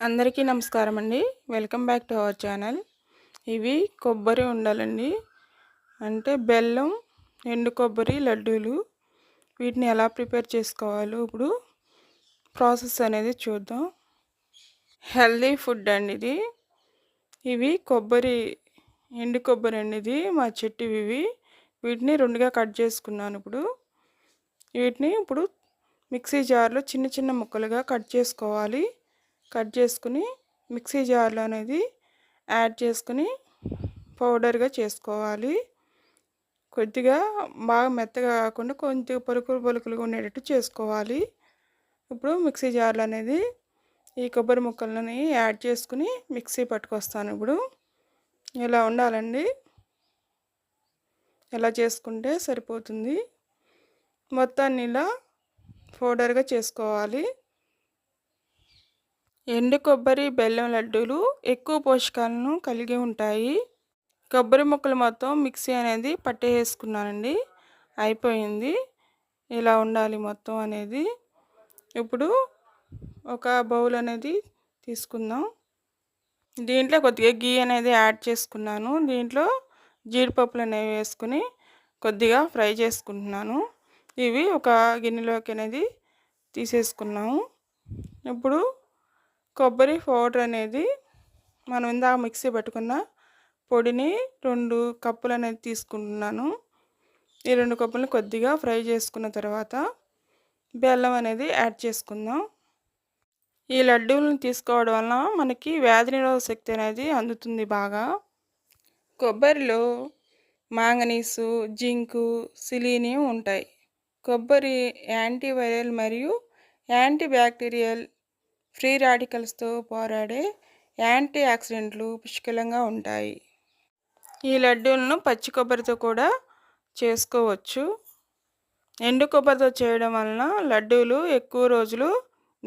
అందరికీ నమస్కారం అండి. Welcome back to our channel. ఇవి కొబ్బరి ఉండలండి. అంటే బెల్లం, ఎండు కొబ్బరి లడ్డూలు. వీటిని ఎలా ప్రిపేర్ చేసుకోవాలో ఇప్పుడు ప్రాసెస్ అనేది చూద్దాం. హెల్దీ ఫుడ్ అండి ఇది. ఇవి కొబ్బరి, ఎండు కొబ్బరి అండి. ఇది మా చెట్టు ఇవి. వీటిని రెండుగా కట్ చేసుకున్నాను. వీటిని మిక్సీ జార్లో చిన్న చిన్న ముక్కలుగా కట్ చేసుకోవాలి. కట్ చేసుకుని మిక్సీ జార్లో అనేది యాడ్ చేసుకుని పౌడర్గా చేసుకోవాలి. కొద్దిగా బాగా మెత్తగా కాకుండా కొంచెం పలుకులుగా ఉండేటట్టు చేసుకోవాలి. ఇప్పుడు మిక్సీ జార్లో అనేది ఈ కొబ్బరి ముక్కలని యాడ్ చేసుకుని మిక్సీ పట్టుకొస్తాను. ఇలా ఉండాలండి. ఇలా చేసుకుంటే సరిపోతుంది. మొత్తాన్ని ఇలా పౌడర్గా చేసుకోవాలి. ఎండు కొబ్బరి, బెల్లం లడ్డూలు ఎక్కువ పోషకాలను కలిగి ఉంటాయి. కొబ్బరి ముక్కలు మొత్తం మిక్సీ అనేది పట్టేసుకున్నానండి. అయిపోయింది. ఇలా ఉండాలి మొత్తం అనేది. ఇప్పుడు ఒక బౌల్ అనేది తీసుకుందాం. దీంట్లో కొద్దిగా గీ అనేది యాడ్ చేసుకున్నాను. దీంట్లో జీడిపప్పులు అనేవి వేసుకుని కొద్దిగా ఫ్రై చేసుకుంటున్నాను. ఇవి ఒక గిన్నెలోకి అనేది తీసేసుకున్నాము. ఇప్పుడు కొబ్బరి పౌడర్ అనేది మనం ఇందాక మిక్సీ పట్టుకున్న పొడిని 2 కప్పులు అనేది తీసుకుంటున్నాను. ఈ 2 కప్పులను కొద్దిగా ఫ్రై చేసుకున్న తర్వాత బెల్లం అనేది యాడ్ చేసుకుందాం. ఈ లడ్డూలను తీసుకోవడం వలన మనకి వ్యాధి నిరోధక శక్తి అనేది అందుతుంది బాగా. కొబ్బరిలో మాంగనీసు, జింకు, సెలీనియం ఉంటాయి. కొబ్బరి యాంటీవైరల్ మరియు యాంటీ బ్యాక్టీరియల్, ఫ్రీ రాడికల్స్తో పోరాడే యాంటీ ఆక్సిడెంట్లు పుష్కలంగా ఉంటాయి. ఈ లడ్డూలను పచ్చి కొబ్బరితో కూడా చేసుకోవచ్చు. ఎండు కొబ్బరితో చేయడం వలన లడ్డూలు ఎక్కువ రోజులు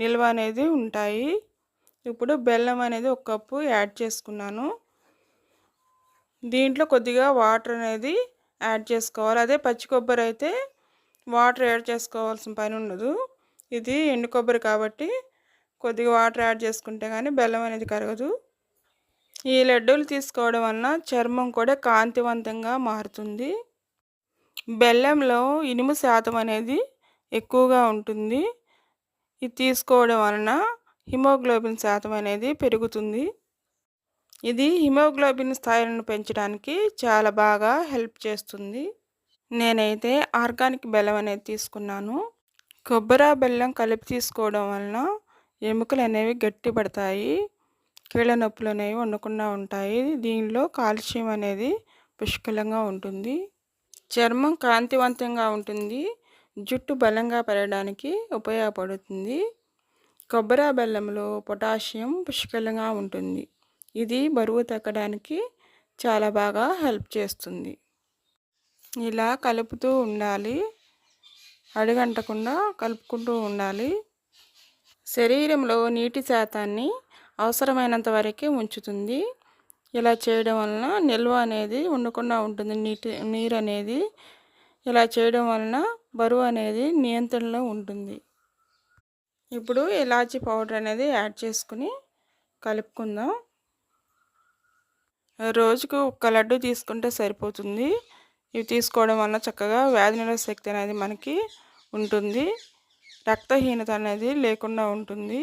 నిల్వ అనేది ఉంటాయి. ఇప్పుడు బెల్లం అనేది 1 కప్పు యాడ్ చేసుకున్నాను. దీంట్లో కొద్దిగా వాటర్ అనేది యాడ్ చేసుకోవాలి. అదే పచ్చి కొబ్బరి అయితే వాటర్ యాడ్ చేసుకోవాల్సిన పని ఉండదు. ఇది ఎండు కొబ్బరి కాబట్టి కొద్దిగా వాటర్ యాడ్ చేసుకుంటే కానీ బెల్లం అనేది కరగదు. ఈ లడ్డూలు తీసుకోవడం వలన చర్మం కూడా కాంతివంతంగా మారుతుంది. బెల్లంలో ఇనుము శాతం అనేది ఎక్కువగా ఉంటుంది. ఇది తీసుకోవడం వలన హిమోగ్లోబిన్ శాతం అనేది పెరుగుతుంది. ఇది హిమోగ్లోబిన్ స్థాయిలను పెంచడానికి చాలా బాగా హెల్ప్ చేస్తుంది. నేనైతే ఆర్గానిక్ బెల్లం అనేది తీసుకున్నాను. కొబ్బరి బెల్లం కలిపి తీసుకోవడం వలన ఎముకలు అనేవి గట్టిపడతాయి. కీళ్ళ నొప్పులు అనేవి ఉండకుండా ఉంటాయి. దీనిలో కాల్షియం అనేది పుష్కలంగా ఉంటుంది. చర్మం కాంతివంతంగా ఉంటుంది. జుట్టు బలంగా పెరగడానికి ఉపయోగపడుతుంది. కొబ్బరి బెల్లంలో పొటాషియం పుష్కలంగా ఉంటుంది. ఇది బరువు తగ్గడానికి చాలా బాగా హెల్ప్ చేస్తుంది. ఇలా కలుపుతూ ఉండాలి. అడుగంటకుండా కలుపుకుంటూ ఉండాలి. శరీరంలో నీటి శాతాన్ని అవసరమైనంత వరకే ఉంచుతుంది. ఇలా చేయడం వలన నిల్వ అనేది ఉండకుండా ఉంటుంది. నీరు అనేది ఇలా చేయడం వలన బరువు అనేది నియంత్రణలో ఉంటుంది. ఇప్పుడు ఇలాచీ పౌడర్ అనేది యాడ్ చేసుకుని కలుపుకుందాం. రోజుకు 1 లడ్డు తీసుకుంటే సరిపోతుంది. ఇవి తీసుకోవడం వలన చక్కగా వ్యాధి నిరోధక శక్తి అనేది మనకి ఉంటుంది. రక్తహీనత అనేది లేకుండా ఉంటుంది.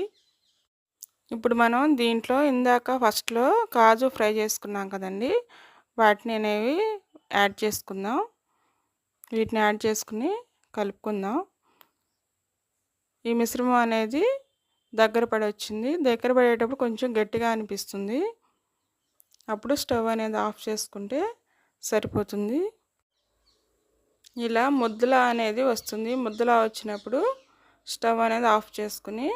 ఇప్పుడు మనం దీంట్లో ఇందాక ఫస్ట్లో కాజు ఫ్రై చేసుకున్నాం కదండి, వాటిని అనేవి యాడ్ చేసుకుందాం. వీటిని యాడ్ చేసుకుని కలుపుకుందాం. ఈ మిశ్రమం అనేది దగ్గర పడొచ్చింది. దగ్గర పడేటప్పుడు కొంచెం గట్టిగా అనిపిస్తుంది. అప్పుడు స్టవ్ అనేది ఆఫ్ చేసుకుంటే సరిపోతుంది. ఇలా ముద్దలా అనేది వస్తుంది. ముద్దలా వచ్చినప్పుడు స్టవ్ అనేది ఆఫ్ చేసుకుని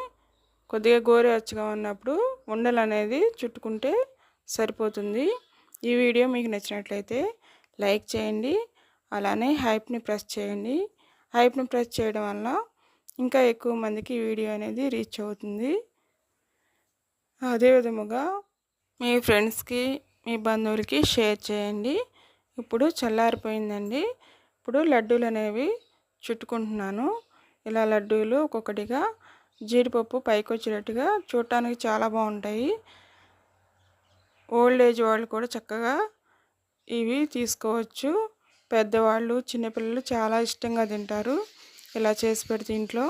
కొద్దిగా గోరువెచ్చగా ఉన్నప్పుడు ఉండలు అనేది చుట్టుకుంటే సరిపోతుంది. ఈ వీడియో మీకు నచ్చినట్లయితే లైక్ చేయండి. అలానే హైప్ని ప్రెస్ చేయండి. హైప్ని ప్రెస్ చేయడం వల్ల ఇంకా ఎక్కువ మందికి ఈ వీడియో అనేది రీచ్ అవుతుంది. అదేవిధముగా మీ ఫ్రెండ్స్కి, మీ బంధువులకి షేర్ చేయండి. ఇప్పుడు చల్లారిపోయిందండి. ఇప్పుడు లడ్డూలు అనేవి చుట్టుకుంటున్నాను. ఇలా లడ్డూలు ఒక్కొక్కటిగా జీడిపప్పు పైకి వచ్చేటట్టుగా చూడటానికి చాలా బాగుంటాయి. ఓల్డ్ ఏజ్ వాళ్ళు కూడా చక్కగా ఇవి తీసుకోవచ్చు. పెద్దవాళ్ళు చిన్నపిల్లలు చాలా ఇష్టంగా తింటారు ఇలా చేసి పెడితే ఇంట్లో.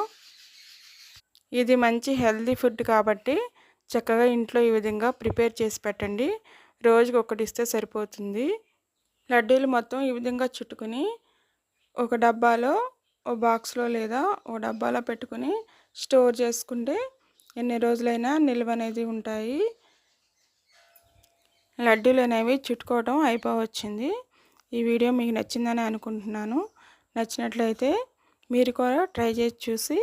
ఇది మంచి హెల్తీ ఫుడ్ కాబట్టి చక్కగా ఇంట్లో ఈ విధంగా ప్రిపేర్ చేసి పెట్టండి. రోజుకి ఒకటి ఇస్తే సరిపోతుంది. లడ్డూలు మొత్తం ఈ విధంగా చుట్టుకుని ఒక డబ్బాలో, ఓ బాక్స్లో లేదా ఓ డబ్బాలో పెట్టుకుని స్టోర్ చేసుకుంటే ఎన్ని రోజులైనా నిల్వ అనేది ఉంటాయి. లడ్డూలు అనేవి చుట్టుకోవడం అయిపోవచ్చింది. ఈ వీడియో మీకు నచ్చిందని అనుకుంటున్నాను. నచ్చినట్లయితే మీరు కూడా ట్రై చేసి చూసి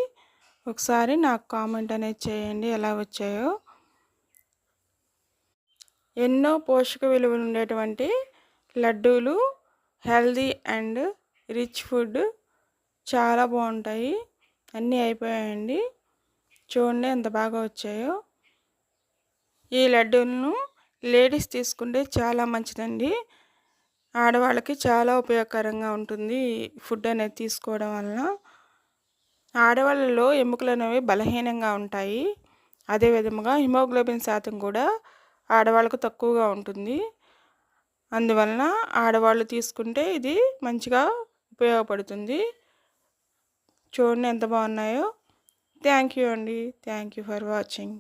ఒకసారి నాకు కామెంట్ అనేది చేయండి ఎలా వచ్చాయో. ఎన్నో పోషక విలువలు ఉండేటువంటి లడ్డూలు హెల్దీ అండ్ రిచ్ ఫుడ్ చాలా బాగుంటాయి. అన్నీ అయిపోయాయండి. చూడండి ఎంత బాగా వచ్చాయో. ఈ లడ్డూలను లేడీస్ తీసుకుంటే చాలా మంచిదండి. ఆడవాళ్ళకి చాలా ఉపయోగకరంగా ఉంటుంది ఫుడ్ అనేది తీసుకోవడం వలన. ఆడవాళ్ళలో ఎముకలు అనేవి బలహీనంగా ఉంటాయి. అదే విధముగా హిమోగ్లోబిన్ శాతం కూడా ఆడవాళ్ళకు తక్కువగా ఉంటుంది. అందువలన ఆడవాళ్ళు తీసుకుంటే ఇది మంచిగా ఉపయోగపడుతుంది. చూడండి ఎంత బాగున్నాయో. థ్యాంక్ యూ అండి. Thank you for watching.